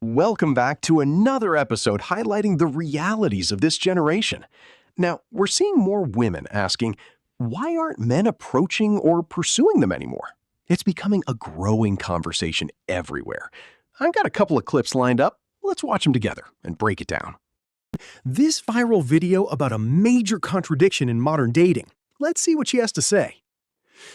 Welcome back to another episode highlighting the realities of this generation. Now, we're seeing more women asking, why aren't men approaching or pursuing them anymore? It's becoming a growing conversation everywhere. I've got a couple of clips lined up. Let's watch them together and break it down. This viral video about a major contradiction in modern dating. Let's see what she has to say.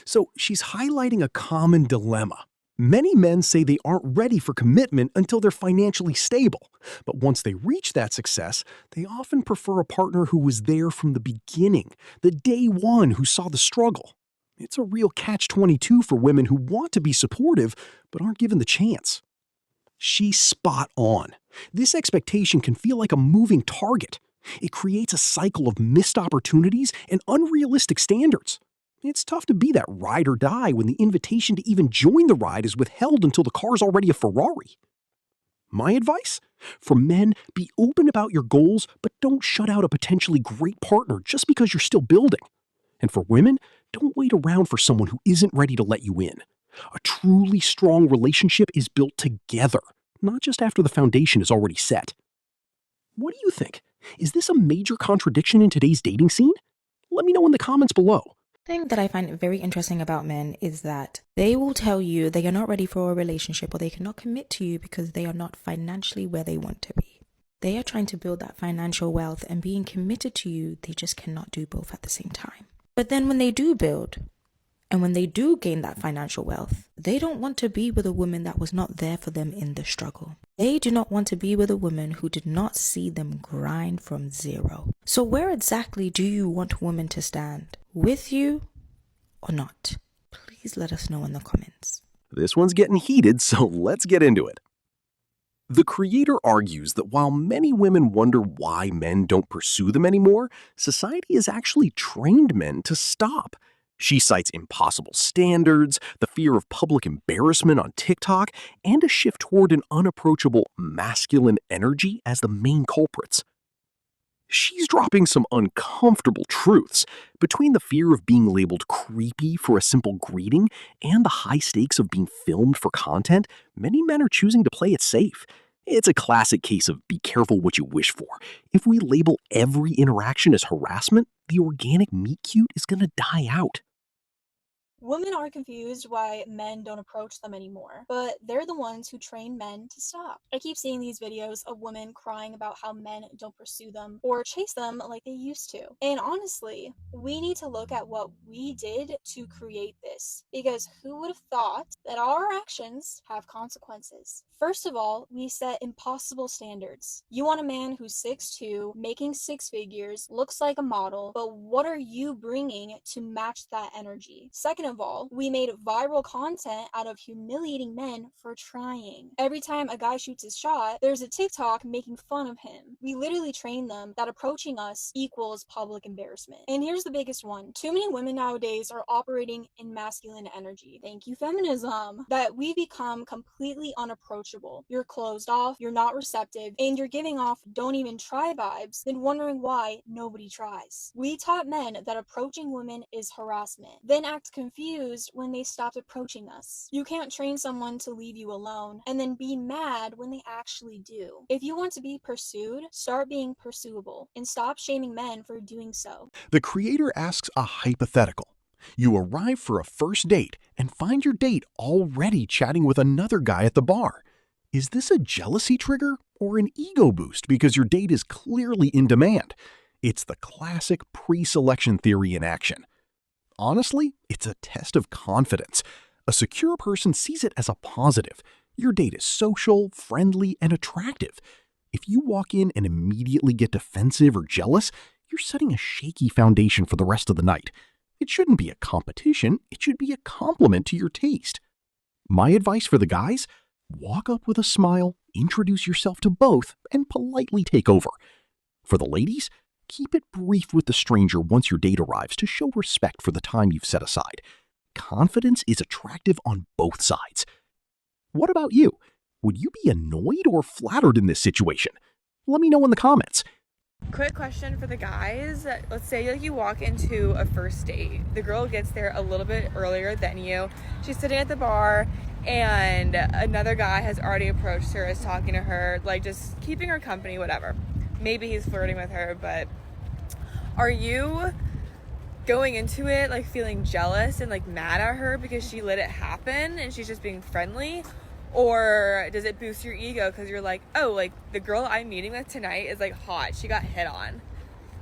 So, she's highlighting a common dilemma. Many men say they aren't ready for commitment until they're financially stable, but once they reach that success, they often prefer a partner who was there from the beginning, the day one who saw the struggle. It's a real catch-22 for women who want to be supportive but aren't given the chance. She's spot on. This expectation can feel like a moving target. It creates a cycle of missed opportunities and unrealistic standards. It's tough to be that ride or die when the invitation to even join the ride is withheld until the car's already a Ferrari. My advice? For men, be open about your goals, but don't shut out a potentially great partner just because you're still building. And for women, don't wait around for someone who isn't ready to let you in. A truly strong relationship is built together, not just after the foundation is already set. What do you think? Is this a major contradiction in today's dating scene? Let me know in the comments below. Thing that I find very interesting about men is that they will tell you they are not ready for a relationship or they cannot commit to you because they are not financially where they want to be. They are trying to build that financial wealth, and being committed to you, they just cannot do both at the same time. But then when they do build, and when they do gain that financial wealth, they don't want to be with a woman that was not there for them in the struggle. They do not want to be with a woman who did not see them grind from zero. So where exactly do you want women to stand? With you or not? Please let us know in the comments. This one's getting heated, so let's get into it. The creator argues that while many women wonder why men don't pursue them anymore, society has actually trained men to stop. She cites impossible standards, the fear of public embarrassment on TikTok, and a shift toward an unapproachable masculine energy as the main culprits. She's dropping some uncomfortable truths. Between the fear of being labeled creepy for a simple greeting and the high stakes of being filmed for content, many men are choosing to play it safe. It's a classic case of be careful what you wish for. If we label every interaction as harassment, the organic meet cute is going to die out. Women are confused why men don't approach them anymore, but they're the ones who train men to stop. I keep seeing these videos of women crying about how men don't pursue them or chase them like they used to. And honestly, we need to look at what we did to create this, because who would have thought that our actions have consequences? First of all, we set impossible standards. You want a man who's 6'2", making six figures, looks like a model, but what are you bringing to match that energy? Second of all, we made viral content out of humiliating men for trying. Every time a guy shoots his shot, there's a TikTok making fun of him. We literally train them that approaching us equals public embarrassment. And here's the biggest one. Too many women nowadays are operating in masculine energy. Thank you, feminism. That we become completely unapproachable. You're closed off, you're not receptive, and you're giving off don't even try vibes, then wondering why nobody tries. We taught men that approaching women is harassment, then act confused when they stopped approaching us. You can't train someone to leave you alone and then be mad when they actually do. If you want to be pursued, start being pursuable and stop shaming men for doing so. The creator asks a hypothetical. You arrive for a first date and find your date already chatting with another guy at the bar. Is this a jealousy trigger or an ego boost because your date is clearly in demand? It's the classic pre-selection theory in action. Honestly, it's a test of confidence. A secure person sees it as a positive. Your date is social, friendly, and attractive. If you walk in and immediately get defensive or jealous, you're setting a shaky foundation for the rest of the night. It shouldn't be a competition, it should be a compliment to your taste. My advice for the guys? Walk up with a smile, introduce yourself to both, and politely take over. For the ladies, keep it brief with the stranger once your date arrives to show respect for the time you've set aside. Confidence is attractive on both sides. What about you? Would you be annoyed or flattered in this situation? Let me know in the comments. Quick question for the guys. Let's say like you walk into a first date. The girl gets there a little bit earlier than you. She's sitting at the bar and another guy has already approached her, is talking to her, like just keeping her company, whatever. Maybe he's flirting with her, but are you going into it like feeling jealous and like mad at her because she let it happen and she's just being friendly? Or does it boost your ego because you're like, oh, like the girl I'm meeting with tonight is like hot, she got hit on?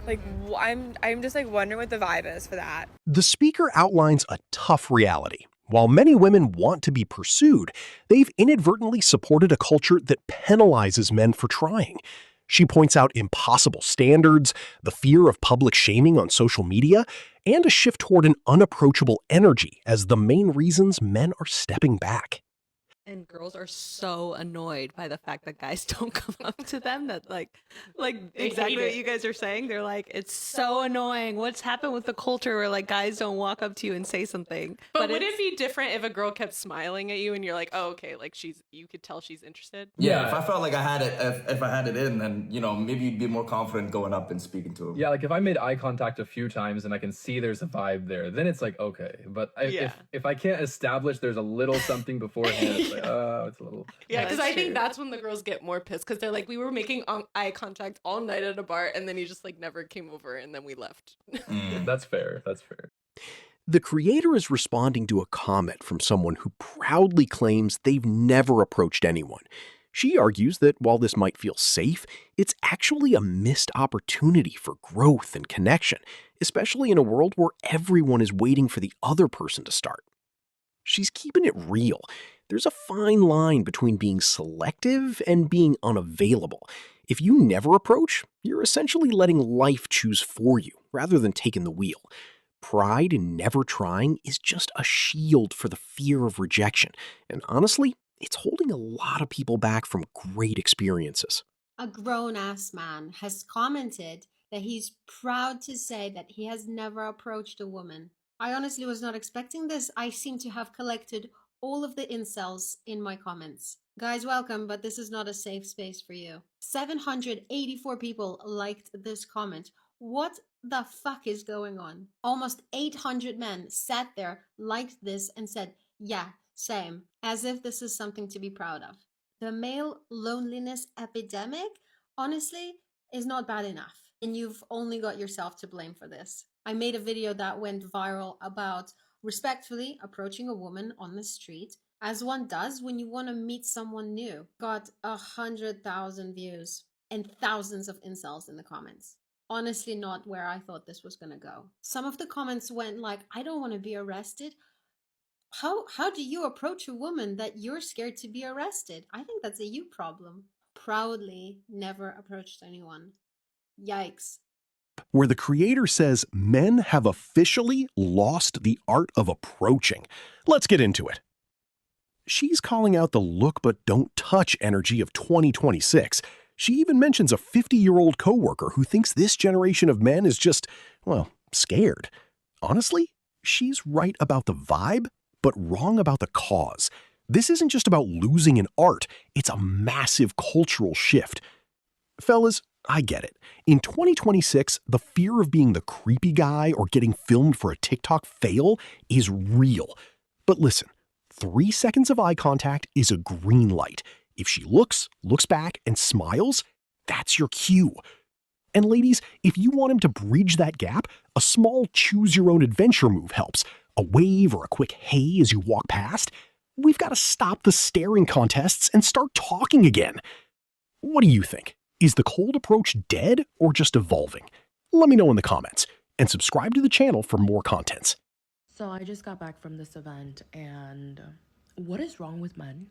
Like, I'm just like wondering what the vibe is for that. The speaker outlines a tough reality. While many women want to be pursued, they've inadvertently supported a culture that penalizes men for trying. She points out impossible standards, the fear of public shaming on social media, and a shift toward an unapproachable energy as the main reasons men are stepping back. And girls are so annoyed by the fact that guys don't come up to them, that like They exactly hate what it. you guys are saying. They're like, it's so annoying. What's happened with the culture where like guys don't walk up to you and say something? But would it be different if a girl kept smiling at you and you're like, oh, okay, like you could tell she's interested? Yeah, if I felt like I had it, if I had it in, then, you know, maybe you'd be more confident going up and speaking to him. Yeah, like if I made eye contact a few times and I can see there's a vibe there, then it's like, okay. But if I can't establish there's a little something beforehand, it's like, oh, it's a little... Yeah, because I think true. that's when the girls get more pissed because they're like, we were making eye contact all night at a bar and then he just like never came over and then we left. That's fair. That's fair. The creator is responding to a comment from someone who proudly claims they've never approached anyone. She argues that while this might feel safe, it's actually a missed opportunity for growth and connection, especially in a world where everyone is waiting for the other person to start. She's keeping it real. There's a fine line between being selective and being unavailable. If you never approach, you're essentially letting life choose for you rather than taking the wheel. Pride in never trying is just a shield for the fear of rejection, and honestly, it's holding a lot of people back from great experiences. A grown-ass man has commented that he's proud to say that he has never approached a woman. I honestly was not expecting this. I seem to have collected all of the incels in my comments. Guys, welcome, but this is not a safe space for you. 784 people liked this comment. What the fuck is going on? Almost 800 men sat there, liked this, and said, yeah, same, as if this is something to be proud of. The male loneliness epidemic, honestly, is not bad enough. And you've only got yourself to blame for this. I made a video that went viral about respectfully approaching a woman on the street, as one does when you want to meet someone new. Got 100,000 views and thousands of incels in the comments. Honestly, not where I thought this was gonna go. Some of the comments went like, I don't want to be arrested. How do you approach a woman that you're scared to be arrested? I think that's a you problem. Proudly never approached anyone. Yikes. Where the creator says men have officially lost the art of approaching. Let's get into it. She's calling out the look but don't touch energy of 2026. She even mentions a 50-year-old coworker who thinks this generation of men is just, well, scared. Honestly, she's right about the vibe, but wrong about the cause. This isn't just about losing an art, it's a massive cultural shift. Fellas, I get it. In 2026, the fear of being the creepy guy or getting filmed for a TikTok fail is real. But listen, 3 seconds of eye contact is a green light. If she looks back, and smiles, that's your cue. And ladies, if you want him to bridge that gap, a small choose-your-own-adventure move helps. A wave or a quick hey as you walk past. We've got to stop the staring contests and start talking again. What do you think? Is the cold approach dead or just evolving? Let me know in the comments, and subscribe to the channel for more contents. So I just got back from this event, and what is wrong with men?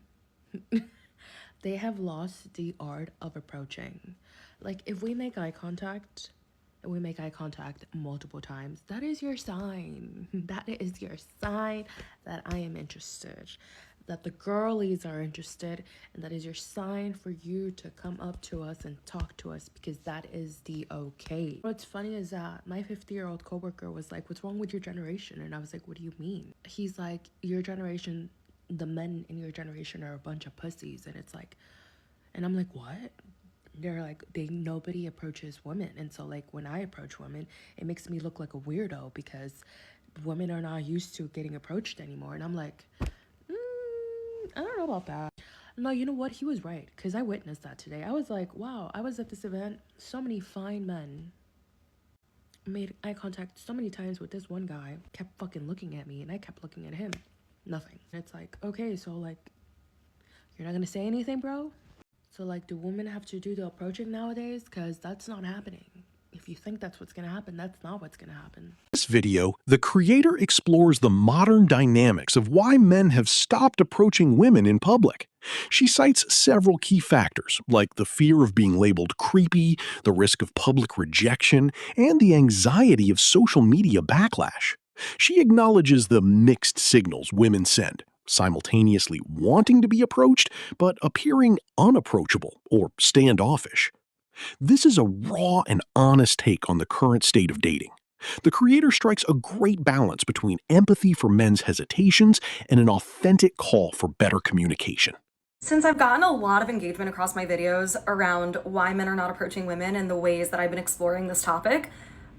They have lost the art of approaching. Like, if we make eye contact, and we make eye contact multiple times, that is your sign. That is your sign that I am interested, that the girlies are interested, and that is your sign for you to come up to us and talk to us, because that is the okay. What's funny is that my 50-year-old coworker was like, what's wrong with your generation? And I was like, what do you mean? He's like, your generation, the men in your generation are a bunch of pussies. And it's like, and I'm like, what? They're like, nobody approaches women. And so like when I approach women, it makes me look like a weirdo because women are not used to getting approached anymore. And I'm like, I don't know about that. No, you know what? He was right, because I witnessed that today. I was like, wow, I was at this event. So many fine men made eye contact so many times with this one guy, kept fucking looking at me, and I kept looking at him. Nothing. It's like, okay, so like, you're not gonna say anything, bro? So like, do women have to do the approaching nowadays? Because that's not happening. If you think that's what's gonna happen, that's not what's gonna happen. In this video, the creator explores the modern dynamics of why men have stopped approaching women in public. She cites several key factors, like the fear of being labeled creepy, the risk of public rejection, and the anxiety of social media backlash. She acknowledges the mixed signals women send, simultaneously wanting to be approached, but appearing unapproachable or standoffish. This is a raw and honest take on the current state of dating. The creator strikes a great balance between empathy for men's hesitations and an authentic call for better communication. Since I've gotten a lot of engagement across my videos around why men are not approaching women and the ways that I've been exploring this topic,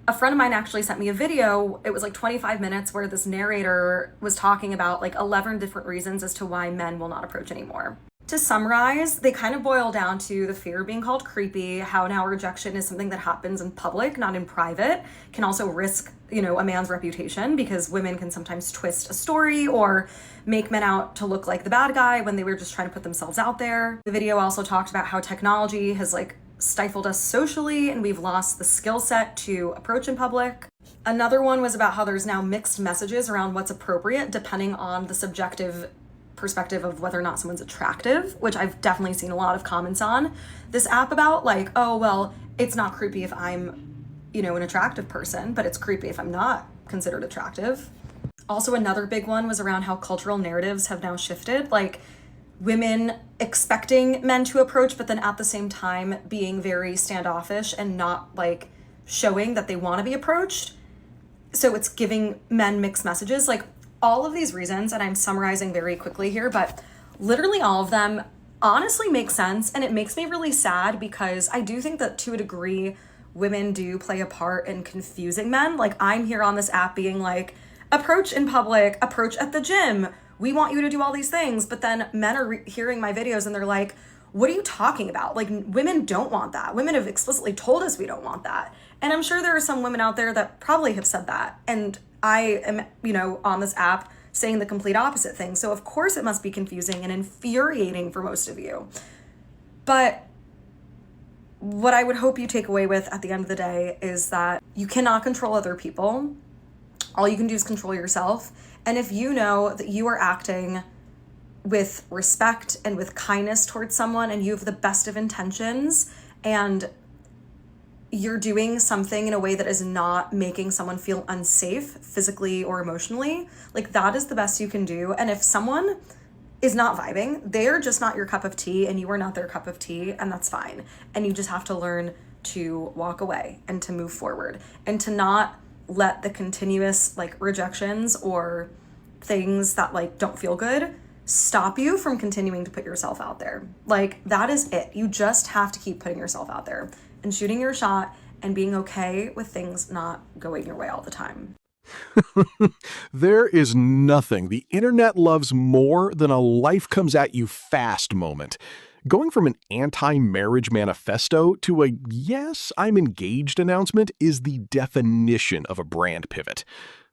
a friend of mine actually sent me a video. It was like 25 minutes where this narrator was talking about like 11 different reasons as to why men will not approach anymore. To summarize, they kind of boil down to the fear of being called creepy, how now rejection is something that happens in public, not in private, can also risk, a man's reputation because women can sometimes twist a story or make men out to look like the bad guy when they were just trying to put themselves out there. The video also talked about how technology has stifled us socially and we've lost the skill set to approach in public. Another one was about how there's now mixed messages around what's appropriate depending on the subjective perspective of whether or not someone's attractive, which I've definitely seen a lot of comments on this app about, like, oh, well, it's not creepy if I'm, an attractive person, but it's creepy if I'm not considered attractive. Also, another big one was around how cultural narratives have now shifted, like women expecting men to approach, but then at the same time being very standoffish and not showing that they want to be approached. So it's giving men mixed messages. All of these reasons, and I'm summarizing very quickly here, but literally all of them honestly make sense, and it makes me really sad because I do think that to a degree, women do play a part in confusing men. I'm here on this app being like, approach in public, approach at the gym, we want you to do all these things, but then men are hearing my videos and they're like, what are you talking about? Women don't want that. Women have explicitly told us we don't want that. And I'm sure there are some women out there that probably have said that. And I am, on this app saying the complete opposite thing. So of course it must be confusing and infuriating for most of you. But what I would hope you take away with at the end of the day is that you cannot control other people. All you can do is control yourself. And if you know that you are acting with respect and with kindness towards someone and you have the best of intentions and you're doing something in a way that is not making someone feel unsafe physically or emotionally, that is the best you can do. And if someone is not vibing, they're just not your cup of tea and you are not their cup of tea, and that's fine. And you just have to learn to walk away and to move forward and to not let the continuous rejections or things that don't feel good stop you from continuing to put yourself out there. That is it. You just have to keep putting yourself out there and shooting your shot and being okay with things not going your way all the time. There is nothing the internet loves more than a life comes at you fast moment. Going from an anti-marriage manifesto to a yes, I'm engaged announcement is the definition of a brand pivot.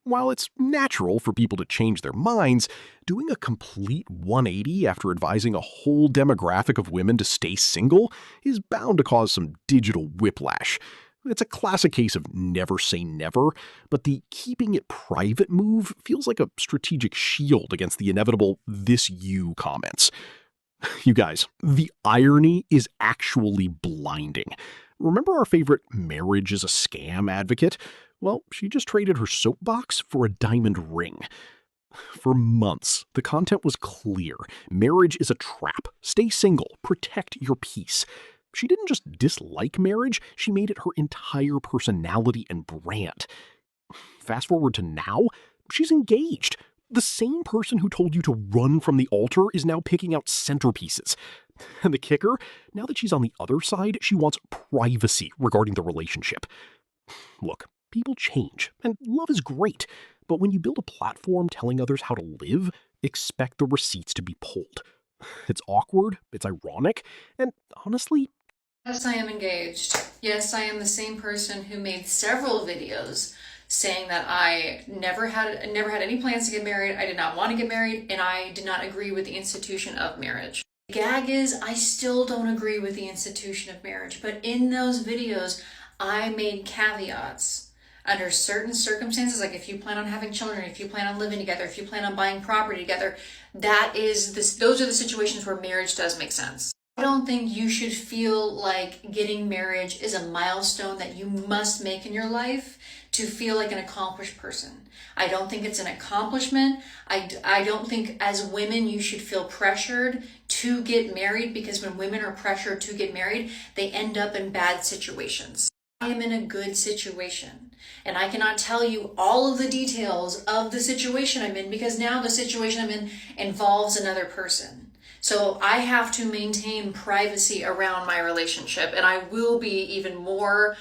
While it's natural for people to change their minds, doing a complete 180 after advising a whole demographic of women to stay single is bound to cause some digital whiplash. It's a classic case of never say never, but the keeping it private move feels like a strategic shield against the inevitable "this you" comments. You guys, the irony is actually blinding. Remember our favorite marriage is a scam advocate? Well, she just traded her soapbox for a diamond ring. For months, the content was clear. Marriage is a trap. Stay single. Protect your peace. She didn't just dislike marriage, she made it her entire personality and brand. Fast forward to now, she's engaged. The same person who told you to run from the altar is now picking out centerpieces. And the kicker, now that she's on the other side, she wants privacy regarding the relationship. Look, people change, and love is great. But when you build a platform telling others how to live, expect the receipts to be pulled. It's awkward, it's ironic, and honestly, yes, I am engaged. Yes, I am the same person who made several videos saying that I never had any plans to get married, I did not want to get married, and I did not agree with the institution of marriage. The gag is, I still don't agree with the institution of marriage, but in those videos, I made caveats. Under certain circumstances, like if you plan on having children, if you plan on living together, if you plan on buying property together, those are the situations where marriage does make sense. I don't think you should feel like getting marriage is a milestone that you must make in your life to feel like an accomplished person. I don't think it's an accomplishment. I don't think as women you should feel pressured to get married, because when women are pressured to get married, they end up in bad situations. I am in a good situation, and I cannot tell you all of the details of the situation I'm in because now the situation I'm in involves another person. So I have to maintain privacy around my relationship, and I will be even more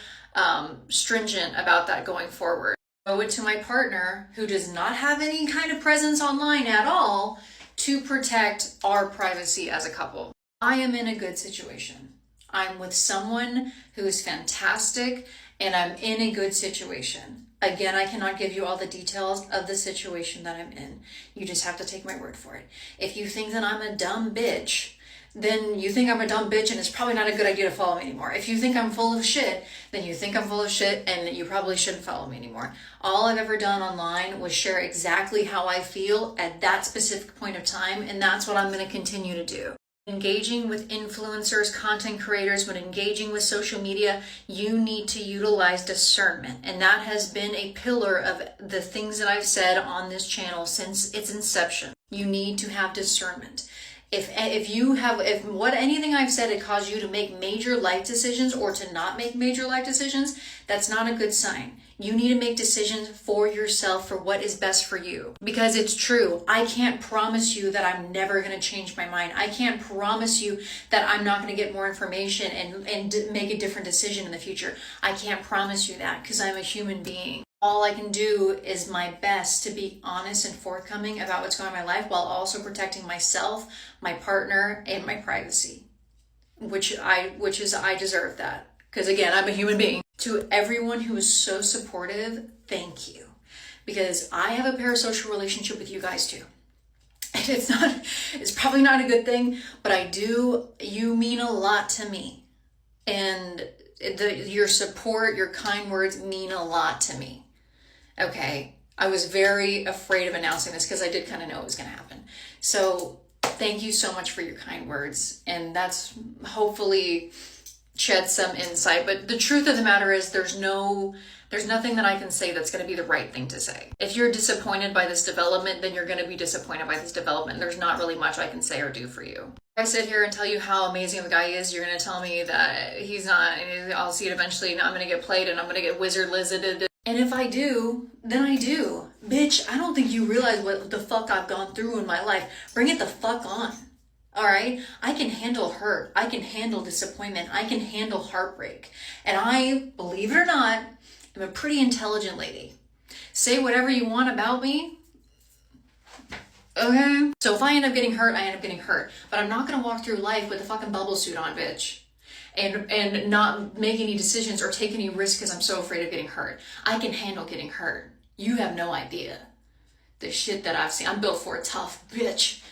stringent about that going forward. I owe it to my partner, who does not have any kind of presence online at all, to protect our privacy as a couple. I am in a good situation. I'm with someone who is fantastic, and I'm in a good situation. Again, I cannot give you all the details of the situation that I'm in. You just have to take my word for it. If you think that I'm a dumb bitch, then you think I'm a dumb bitch, and it's probably not a good idea to follow me anymore. If you think I'm full of shit, then you think I'm full of shit, and you probably shouldn't follow me anymore. All I've ever done online was share exactly how I feel at that specific point of time, and that's what I'm going to continue to do. Engaging with influencers, content creators, when engaging with social media, you need to utilize discernment. And that has been a pillar of the things that I've said on this channel since its inception. You need to have discernment. If anything I've said it caused you to make major life decisions or to not make major life decisions, that's not a good sign. You need to make decisions for yourself for what is best for you. Because it's true, I can't promise you that I'm never going to change my mind. I can't promise you that I'm not going to get more information and make a different decision in the future. I can't promise you that because I'm a human being. All I can do is my best to be honest and forthcoming about what's going on in my life while also protecting myself, my partner, and my privacy, which I deserve that. Because again, I'm a human being. To everyone who is so supportive, thank you. Because I have a parasocial relationship with you guys too. And it's probably not a good thing, but you mean a lot to me. And your support, your kind words mean a lot to me. Okay, I was very afraid of announcing this because I did kind of know it was going to happen. So thank you so much for your kind words. And that's hopefully shed some insight. But the truth of the matter is there's nothing that I can say that's going to be the right thing to say. If you're disappointed by this development, then you're going to be disappointed by this development. There's not really much I can say or do for you. If I sit here and tell you how amazing the guy is, you're going to tell me that he's not, I'll see it eventually, and I'm going to get played, and I'm going to get wizard lizarded. And if I do, then I do. Bitch, I don't think you realize what the fuck I've gone through in my life. Bring it the fuck on. All right? I can handle hurt. I can handle disappointment. I can handle heartbreak. And I, believe it or not, am a pretty intelligent lady. Say whatever you want about me. Okay? So if I end up getting hurt, I end up getting hurt. But I'm not going to walk through life with a fucking bubble suit on, bitch. And not make any decisions or take any risks because I'm so afraid of getting hurt. I can handle getting hurt. You have no idea the shit that I've seen. I'm built for a tough bitch.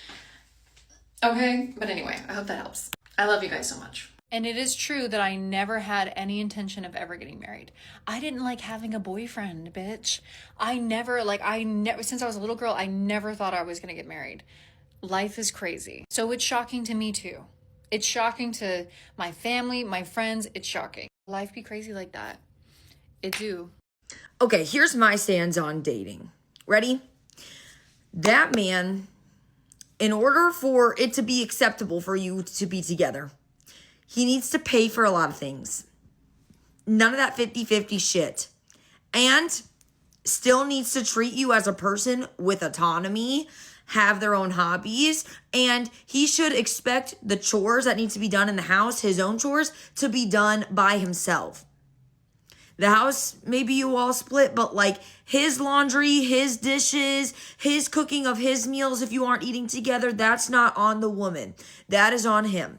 Okay? But anyway, I hope that helps. I love you guys so much. And it is true that I never had any intention of ever getting married. I didn't like having a boyfriend, bitch. Since I was a little girl, I never thought I was going to get married. Life is crazy. So it's shocking to me too. It's shocking to my family, my friends. It's shocking. Life be crazy like that. It do. Okay, here's my stance on dating. Ready? That man, in order for it to be acceptable for you to be together, he needs to pay for a lot of things. None of that 50-50 shit. And still needs to treat you as a person with autonomy, have their own hobbies, and he should expect the chores that need to be done in the house, his own chores, to be done by himself. The house, maybe you all split, but like his laundry, his dishes, his cooking of his meals, if you aren't eating together, that's not on the woman. That is on him.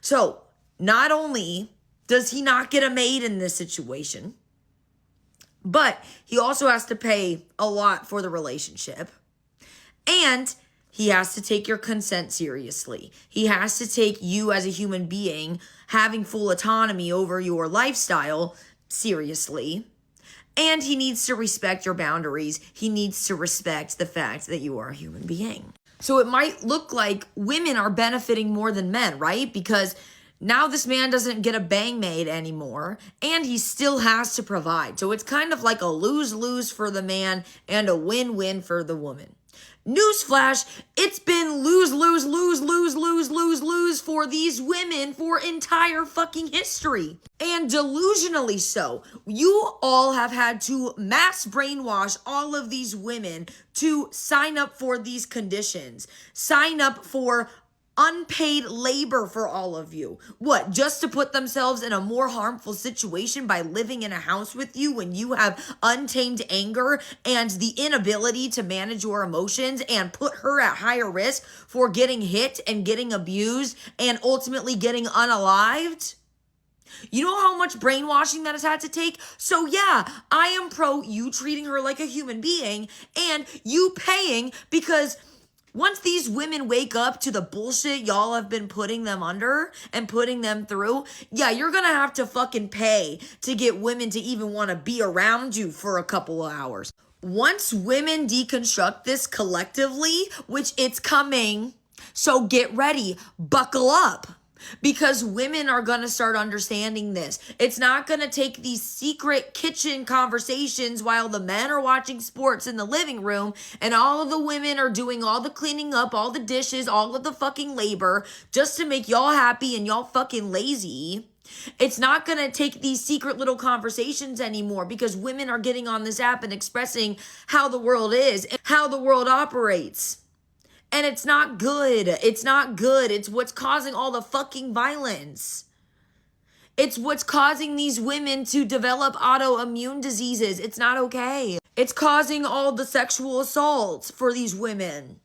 So not only does he not get a maid in this situation, but he also has to pay a lot for the relationship. And he has to take your consent seriously. He has to take you as a human being having full autonomy over your lifestyle seriously. And he needs to respect your boundaries. He needs to respect the fact that you are a human being. So it might look like women are benefiting more than men, right? Because now this man doesn't get a bang maid anymore, and he still has to provide. So it's kind of like a lose-lose for the man and a win-win for the woman. Newsflash, it's been lose, lose, lose, lose, lose, lose, lose for these women for entire fucking history. And delusionally so. You all have had to mass brainwash all of these women to sign up for these conditions. Sign up for unpaid labor for all of you. What, just to put themselves in a more harmful situation by living in a house with you when you have untamed anger and the inability to manage your emotions, and put her at higher risk for getting hit and getting abused and ultimately getting unalived? You know how much brainwashing that has had to take? So yeah, I am pro you treating her like a human being and you paying, because once these women wake up to the bullshit y'all have been putting them under and putting them through, yeah, you're gonna have to fucking pay to get women to even want to be around you for a couple of hours. Once women deconstruct this collectively, which it's coming, so get ready, buckle up. Because women are going to start understanding this. It's not going to take these secret kitchen conversations while the men are watching sports in the living room and all of the women are doing all the cleaning up, all the dishes, all of the fucking labor just to make y'all happy and y'all fucking lazy. It's not going to take these secret little conversations anymore, because women are getting on this app and expressing how the world is and how the world operates. And it's not good. It's not good. It's what's causing all the fucking violence. It's what's causing these women to develop autoimmune diseases. It's not okay. It's causing all the sexual assaults for these women.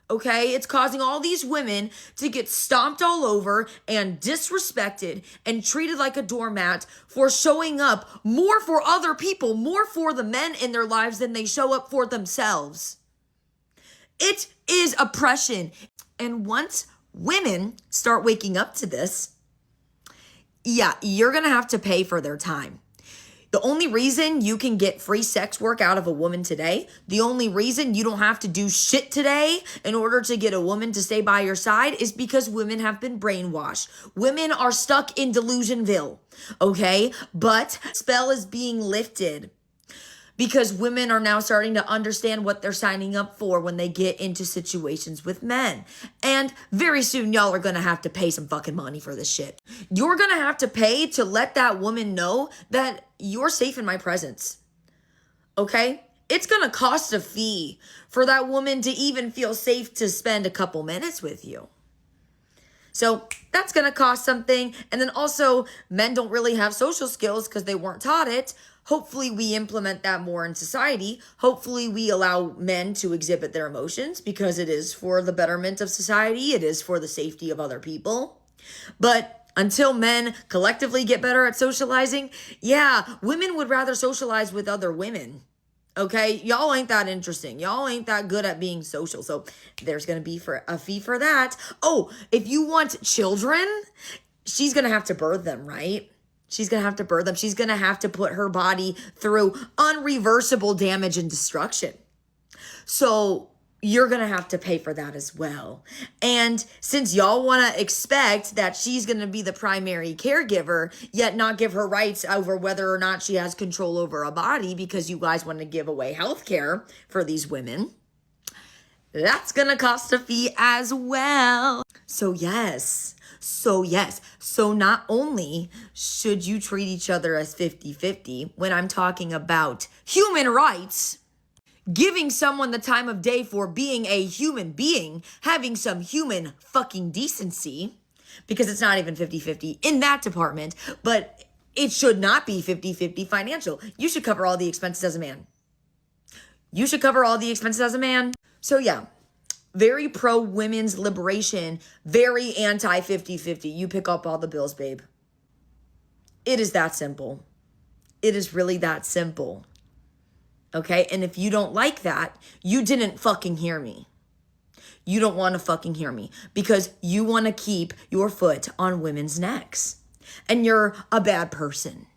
Okay? It's causing all these women to get stomped all over and disrespected and treated like a doormat for showing up more for other people, more for the men in their lives than they show up for themselves. It is oppression. And once women start waking up to this, yeah, you're going to have to pay for their time. The only reason you can get free sex work out of a woman today, the only reason you don't have to do shit today in order to get a woman to stay by your side, is because women have been brainwashed. Women are stuck in Delusionville, okay? But spell is being lifted, because women are now starting to understand what they're signing up for when they get into situations with men. And very soon, y'all are gonna have to pay some fucking money for this shit. You're gonna have to pay to let that woman know that you're safe in my presence. Okay? It's gonna cost a fee for that woman to even feel safe to spend a couple minutes with you. So that's gonna cost something. And then also, men don't really have social skills because they weren't taught it. Hopefully we implement that more in society. Hopefully we allow men to exhibit their emotions, because it is for the betterment of society. It is for the safety of other people. But until men collectively get better at socializing, yeah, women would rather socialize with other women. Okay, y'all ain't that interesting. Y'all ain't that good at being social. So there's going to be a fee for that. Oh, if you want children, she's going to have to birth them, right? She's going to have to birth them. She's going to have to put her body through unreversible damage and destruction. So you're going to have to pay for that as well. And since y'all want to expect that she's going to be the primary caregiver, yet not give her rights over whether or not she has control over a body, because you guys want to give away health care for these women, that's going to cost a fee as well. So yes. So not only should you treat each other as 50-50 when I'm talking about human rights, giving someone the time of day for being a human being, having some human fucking decency, because it's not even 50-50 in that department, but It should not be 50-50 financial. You should cover all the expenses as a man. You should cover all the expenses as a man. So yeah, very pro women's liberation, very anti 50-50. You pick up all the bills, babe. It is that simple. It is really that simple. Okay? And if you don't like that, you didn't fucking hear me. You don't want to fucking hear me because you want to keep your foot on women's necks. And you're a bad person.